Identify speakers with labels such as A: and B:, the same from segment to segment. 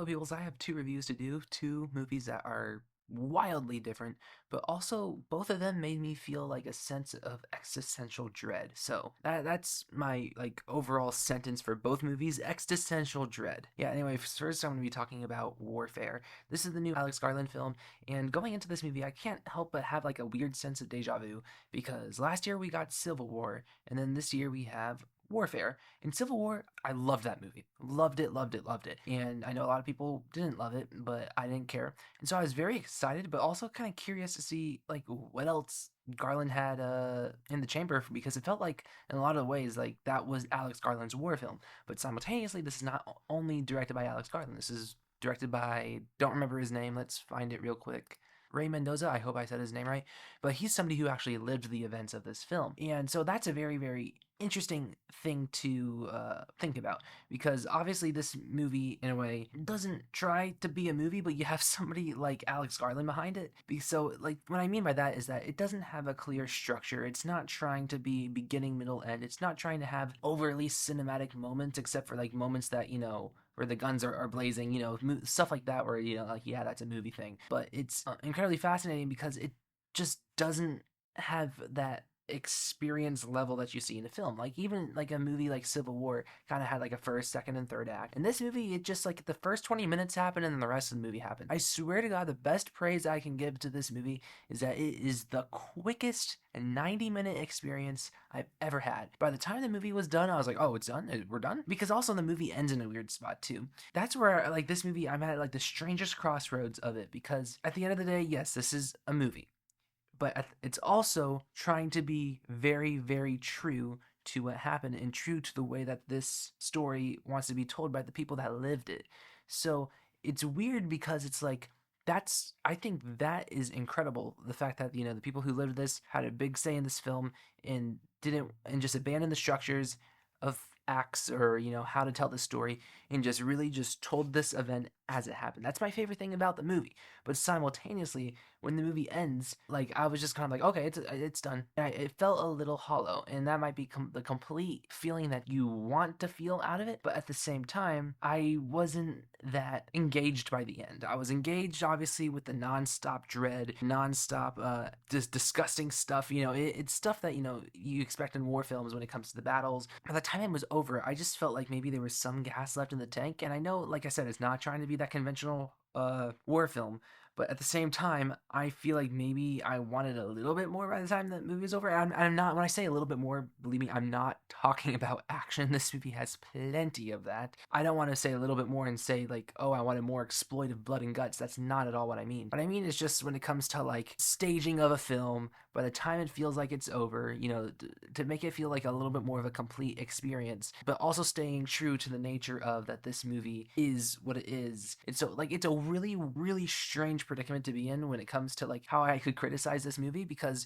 A: Hello, peoples. I have two reviews to do, two movies that are wildly different, but also both of them made me feel like a sense of existential dread. So that's my like overall sentence for both movies: existential dread. Yeah. Anyway, first I'm going to be talking about Warfare. This is the new Alex Garland film, and going into this movie, I can't help but have like a weird sense of deja vu because last year we got Civil War, and then this year we have Warfare. In Civil War, I loved that movie. Loved it, loved it, loved it. And I know a lot of people didn't love it, but I didn't care. And so I was very excited, but also kind of curious to see like what else Garland had in the chamber because it felt like in a lot of ways like that was Alex Garland's war film. But simultaneously, this is not only directed by Alex Garland. This is directed by, don't remember his name. Let's find it real quick. Ray Mendoza, I hope I said his name right, but he's somebody who actually lived the events of this film. And so that's a very, very interesting thing to think about because obviously this movie, in a way, doesn't try to be a movie, but you have somebody like Alex Garland behind it. So, like, what I mean by that is that it doesn't have a clear structure. It's not trying to be beginning, middle, end. It's not trying to have overly cinematic moments, except for like moments that, where the guns are blazing, stuff like that, where, like, yeah, that's a movie thing. But it's incredibly fascinating because it just doesn't have that experience level that you see in a film. Like even like a movie like Civil War kind of had like a first, second, and third act. In this movie, it just like the first 20 minutes happen and then the rest of the movie happened. I swear to God, the best praise I can give to this movie is that it is the quickest 90-minute experience I've ever had. By the time the movie was done, I was like, oh, it's done? We're done? Because also the movie ends in a weird spot too. That's where like this movie, I'm at like the strangest crossroads of it because at the end of the day, yes, this is a movie, but it's also trying to be very, very true to what happened and true to the way that this story wants to be told by the people that lived it. So it's weird because it's like, I think that is incredible. The fact that, the people who lived this had a big say in this film and didn't, and just abandoned the structures of acts or, how to tell the story and just really just told this event as it happened. That's my favorite thing about the movie. But simultaneously, when the movie ends, like I was just kind of like, okay, it's done. It felt a little hollow, and that might be the complete feeling that you want to feel out of it. But at the same time, I wasn't that engaged by the end. I was engaged, obviously, with the nonstop dread, nonstop, just disgusting stuff. It's stuff that you expect in war films when it comes to the battles. By the time it was over, I just felt like maybe there was some gas left in the tank, and I know, like I said, it's not trying to be that conventional war film, but at the same time, I feel like maybe I wanted a little bit more by the time the movie was over. I'm not, when I say a little bit more, believe me, I'm not talking about action. This movie has plenty of that. I don't want to say a little bit more and say, like, oh, I wanted more exploitive blood and guts. That's not at all what I mean. What I mean is just when it comes to, like, staging of a film, by the time it feels like it's over, to make it feel like a little bit more of a complete experience, but also staying true to the nature of that this movie is what it is. And so, like, it's a really, really strange predicament to be in when it comes to like how I could criticize this movie because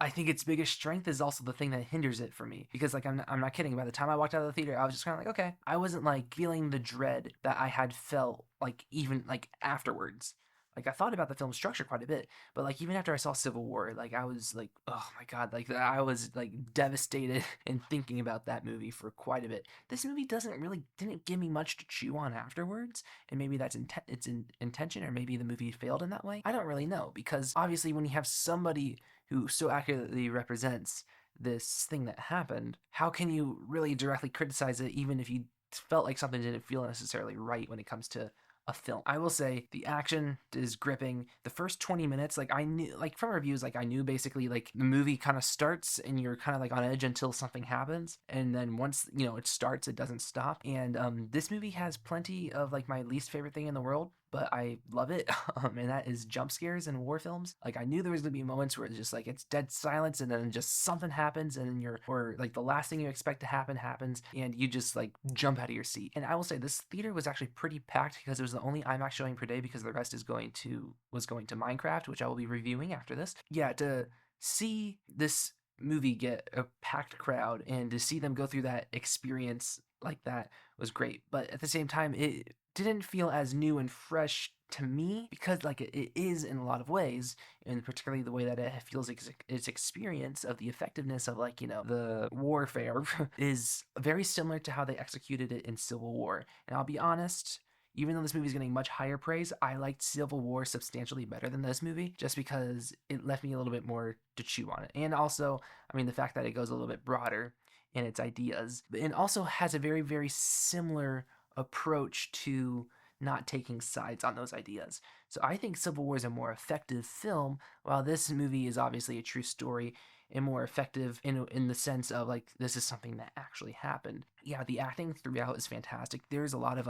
A: I think its biggest strength is also the thing that hinders it for me because like I'm not kidding, by the time I walked out of the theater I was just kind of like, okay, I wasn't like feeling the dread that I had felt like even like afterwards. Like I thought about the film structure quite a bit, but like even after I saw Civil War, like I was like, oh my god, like I was like devastated and thinking about that movie for quite a bit. This movie didn't give me much to chew on afterwards, and maybe that's it's in intention, or maybe the movie failed in that way. I don't really know because obviously when you have somebody who so accurately represents this thing that happened, how can you really directly criticize it even if you felt like something didn't feel necessarily right when it comes to a film? I will say the action is gripping. The first 20 minutes, like I knew, like from reviews, like I knew basically like the movie kind of starts and you're kind of like on edge until something happens. And then once, it starts, it doesn't stop. And this movie has plenty of like my least favorite thing in the world, but I love it. And that is jump scares in war films. Like I knew there was gonna be moments where it's just like it's dead silence and then just something happens and then or like the last thing you expect to happen happens and you just like jump out of your seat. And I will say this theater was actually pretty packed because it was the only IMAX showing per day because the rest was going to Minecraft, which I will be reviewing after this. Yeah, to see this movie get a packed crowd and to see them go through that experience like that was great. But at the same time, it didn't feel as new and fresh to me because like it is in a lot of ways, and particularly the way that it feels its experience of the effectiveness of like the warfare is very similar to how they executed it in Civil War. And I'll be honest, Even though this movie is getting much higher praise, I liked Civil War substantially better than this movie, just because it left me a little bit more to chew on it. And also, I mean, the fact that it goes a little bit broader in its ideas, and also has a very, very similar approach to not taking sides on those ideas. So I think Civil War is a more effective film, while this movie is obviously a true story and more effective in the sense of like this is something that actually happened. Yeah, the acting throughout is fantastic. There's a lot of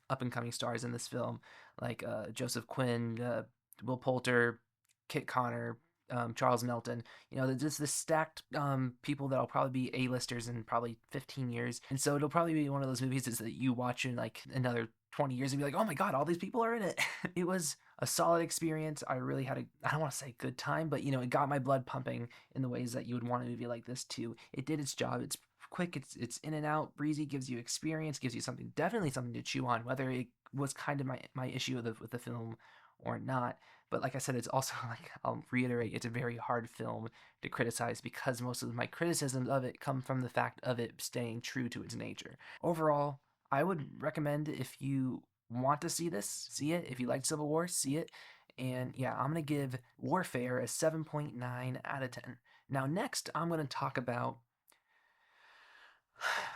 A: up and coming stars in this film, like Joseph Quinn, Will Poulter, Kit Connor, Charles Melton. You know, just the stacked people that'll probably be A-listers in probably 15 years. And so it'll probably be one of those movies is that you watch in like another 20 years and be like, oh my God, all these people are in it. It was a solid experience. I really had I don't want to say good time, but you know, it got my blood pumping in the ways that you would want a movie like this too. It did its job. It's quick, it's in and out, breezy, gives you experience, gives you something, definitely something to chew on, whether it was kind of my issue with the film or not. But like I said, it's also like I'll reiterate, it's a very hard film to criticize because most of my criticisms of it come from the fact of it staying true to its nature. Overall, I would recommend if you want to see this, see it. If you like Civil War, see it. And yeah, I'm going to give Warfare a 7.9 out of 10. Now, next, I'm going to talk about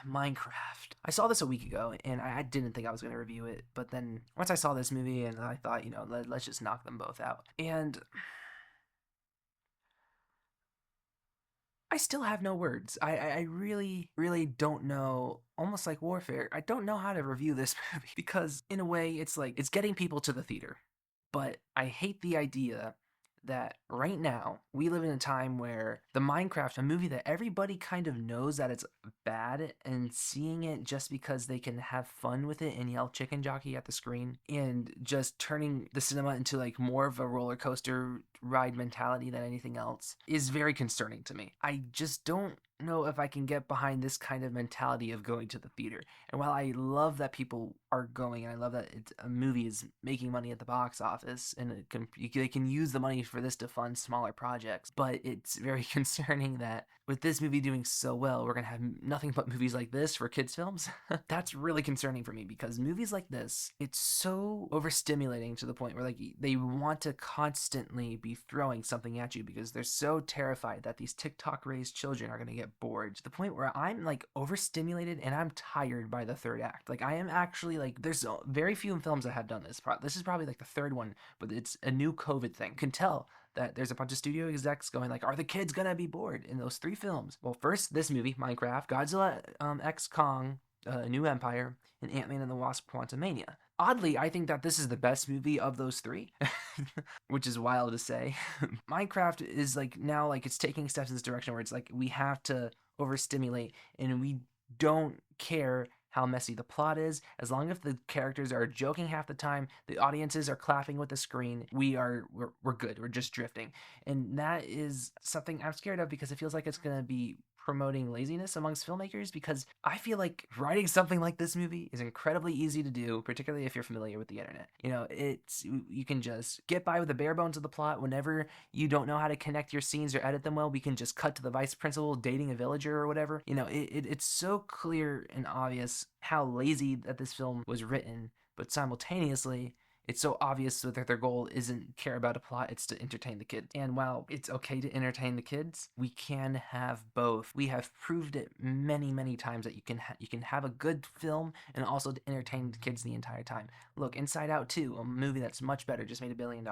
A: Minecraft. I saw this a week ago and I didn't think I was going to review it. But then once I saw this movie and I thought, you know, let's just knock them both out. And I still have no words. I really, really don't know. Almost like Warfare, I don't know how to review this movie because, in a way, it's like it's getting people to the theater. But I hate the idea that right now we live in a time where the Minecraft, a movie that everybody kind of knows that it's bad, and seeing it just because they can have fun with it and yell chicken jockey at the screen and just turning the cinema into like more of a roller coaster ride mentality than anything else is very concerning to me. I just don't know if I can get behind this kind of mentality of going to the theater. And while I love that people are going, and I love that a movie is making money at the box office, and they can use the money for this to fund smaller projects, but it's very concerning that with this movie doing so well, we're gonna have nothing but movies like this for kids' films. That's really concerning for me because movies like this, it's so overstimulating to the point where like they want to constantly be throwing something at you because they're so terrified that these TikTok raised children are gonna get bored to the point where I'm like overstimulated and I'm tired by the third act. Like I am actually like there's very few films that have done this. This is probably like the third one, but it's a new COVID thing. You can tell that there's a bunch of studio execs going like, are the kids gonna be bored in those three films? Well, first this movie, Minecraft, Godzilla X Kong, New Empire, and Ant-Man and the Wasp: Quantumania. Oddly, I think that this is the best movie of those three, which is wild to say. Minecraft is like now like it's taking steps in this direction where it's like we have to overstimulate and we don't care how messy the plot is. As long as the characters are joking half the time, the audiences are clapping with the screen, we're good. We're just drifting. And that is something I'm scared of because it feels like it's going to be promoting laziness amongst filmmakers because I feel like writing something like this movie is incredibly easy to do, particularly if you're familiar with the internet. You know, it's you can just get by with the bare bones of the plot. Whenever you don't know how to connect your scenes or edit them well, we can just cut to the vice principal dating a villager or whatever. You know, it's so clear and obvious how lazy that this film was written, but simultaneously it's so obvious that their goal isn't care about a plot, it's to entertain the kids. And while it's okay to entertain the kids, we can have both. We have proved it many, many times that you can have a good film and also to entertain the kids the entire time. Look, Inside Out 2, a movie that's much better, just made $1 billion.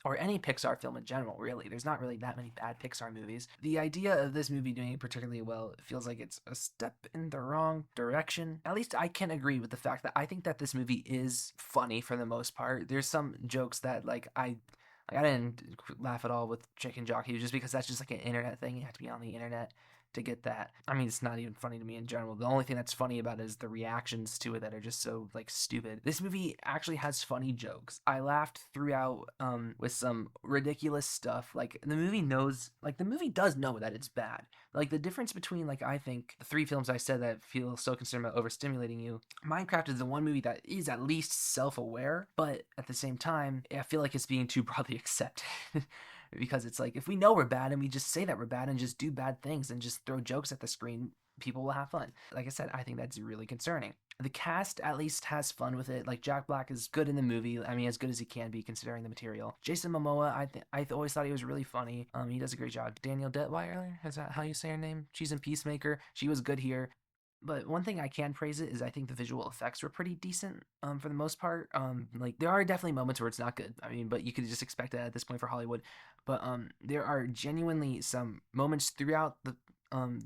A: Or any Pixar film in general, really. There's not really that many bad Pixar movies. The idea of this movie doing it particularly well feels like it's a step in the wrong direction. At least I can agree with the fact that I think that this movie is funny for the most part. There's some jokes that like I didn't laugh at all with Chicken Jockey just because that's just like an internet thing. You have to be on the internet to get that. I mean, it's not even funny to me in general. The only thing that's funny about it is the reactions to it that are just so like stupid. This movie actually has funny jokes. I laughed throughout with some ridiculous stuff. Like the movie knows, like the movie does know that it's bad. Like the difference between like I think the three films I said that feel so concerned about overstimulating you, Minecraft is the one movie that is at least self-aware, but at the same time, I feel like it's being too broadly accepted. Because it's like if we know we're bad and we just say that we're bad and just do bad things and just throw jokes at the screen, people will have fun. Like I said, I think that's really concerning. The cast at least has fun with it. Like Jack Black is good in the movie. I mean, as good as he can be considering the material. Jason Momoa, I always thought he was really funny. He does a great job. Daniel Detweiler, is that how you say her name? She's in Peacemaker. She was good here. But one thing I can praise it is I think the visual effects were pretty decent for the most part. Like there are definitely moments where it's not good. I mean, but you could just expect that at this point for Hollywood. But there are genuinely some moments throughout the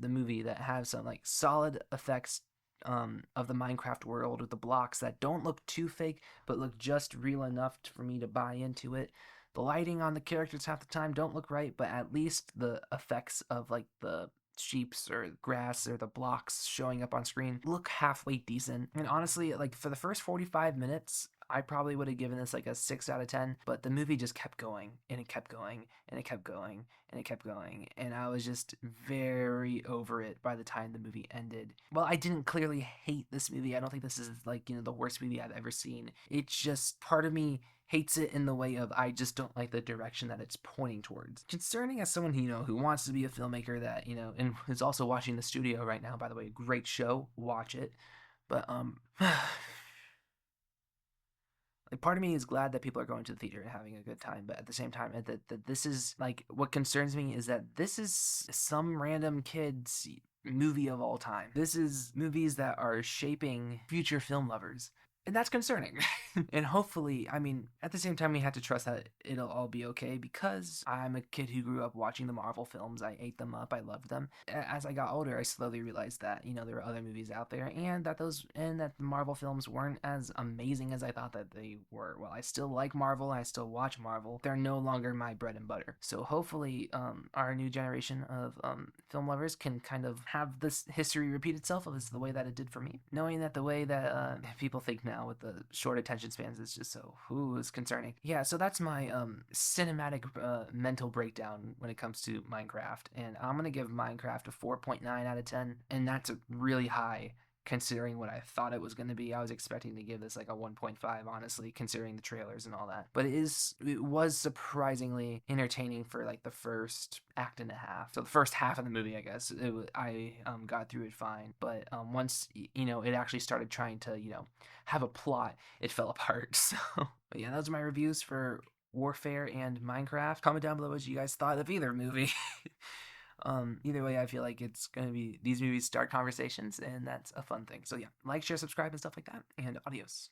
A: movie that have some like solid effects of the Minecraft world with the blocks that don't look too fake but look just real enough for me to buy into it. The lighting on the characters half the time don't look right, but at least the effects of like the sheeps or grass or the blocks showing up on screen look halfway decent. And honestly, like for the first 45 minutes, I probably would have given this like a 6 out of 10, but the movie just kept going and it kept going and it kept going and it kept going. And I was just very over it by the time the movie ended. Well, I didn't clearly hate this movie. I don't think this is like, the worst movie I've ever seen. It's just part of me hates it in the way of I just don't like the direction that it's pointing towards. Concerning as someone who wants to be a filmmaker that and is also watching The Studio right now. By the way, great show, watch it. But like part of me is glad that people are going to the theater and having a good time, but at the same time, that this is like what concerns me is that this is some random kid's movie of all time. This is movies that are shaping future film lovers. And that's concerning. And hopefully, I mean, at the same time, we have to trust that it'll all be okay because I'm a kid who grew up watching the Marvel films. I ate them up. I loved them. As I got older, I slowly realized that, there were other movies out there and that the Marvel films weren't as amazing as I thought that they were. Well, I still like Marvel. I still watch Marvel. They're no longer my bread and butter. So hopefully, our new generation of film lovers can kind of have this history repeat itself as the way that it did for me. Knowing that the way that people think now with the short attention spans is just so is concerning. Yeah, so that's my cinematic mental breakdown when it comes to Minecraft, and I'm gonna give Minecraft a 4.9 out of 10, and that's a really high considering what I thought it was going to be. I was expecting to give this like a 1.5, honestly, considering the trailers and all that. But it was surprisingly entertaining for like the first act and a half. So the first half of the movie, I guess, I got through it fine. But once it actually started trying to have a plot, it fell apart. So but yeah, those are my reviews for Warfare and Minecraft. Comment down below what you guys thought of either movie. Either way, I feel like it's gonna be these movies start conversations, and that's a fun thing. So yeah, like, share, subscribe, and stuff like that. And adios.